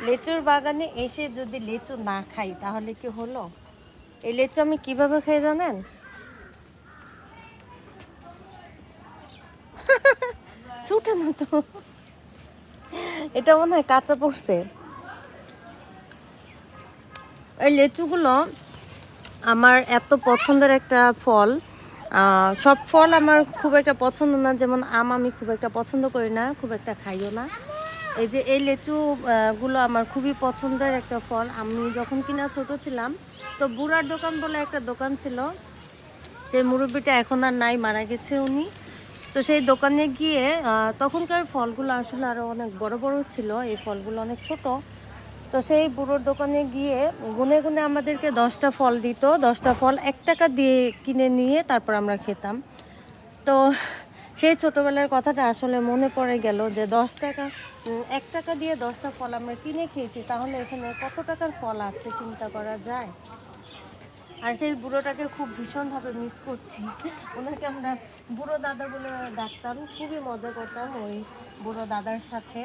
লেচুর বাগানে এসে যদি লেচু না খাই তাহলে কি হলো? এই লেচু আমি কিভাবে খাই জানেন? ছুটে না তো, এটা মনে হয় কাঁচা পড়ছে। এই লেচুগুলো আমার এত পছন্দের একটা ফল। সব ফল আমার খুব একটা পছন্দ না, যেমন আম আমি খুব একটা পছন্দ করি না, খুব একটা খাইও না। এই যে এই লেচু গুলো আমার খুবই পছন্দের একটা ফল। আমি যখন কিনা ছোট ছিলাম, তো বুড়ার দোকান বলে একটা দোকান ছিল, সেই মুরব্বিটা এখন আর নাই, মারা গেছে উনি। তো সেই দোকানে গিয়ে তখনকার ফলগুলো আসলে আরও অনেক বড় বড় ছিল, এই ফলগুলো অনেক ছোট। তো সেই বুড়োর দোকানে গিয়ে গুনে গুনে আমাদেরকে 10টা ফল দিত, 10টা ফল 1 টাকা দিয়ে কিনে নিয়ে তারপর আমরা খেতাম। তো সেই ছোটোবেলার কথাটা আসলে মনে পড়ে গেল যে 10 টাকা, 1 টাকা দিয়ে 10টা ফল আমরা কিনে খেয়েছি, তাহলে এখানে কত টাকার ফল আছে চিন্তা করা যায়। আর সেই বুড়োটাকে খুব ভীষণভাবে মিস করছি। ওনাকে আমরা বুড়ো দাদা বলে ডাকতাম, খুবই মজা করতাম ওই বুড়ো দাদার সাথে।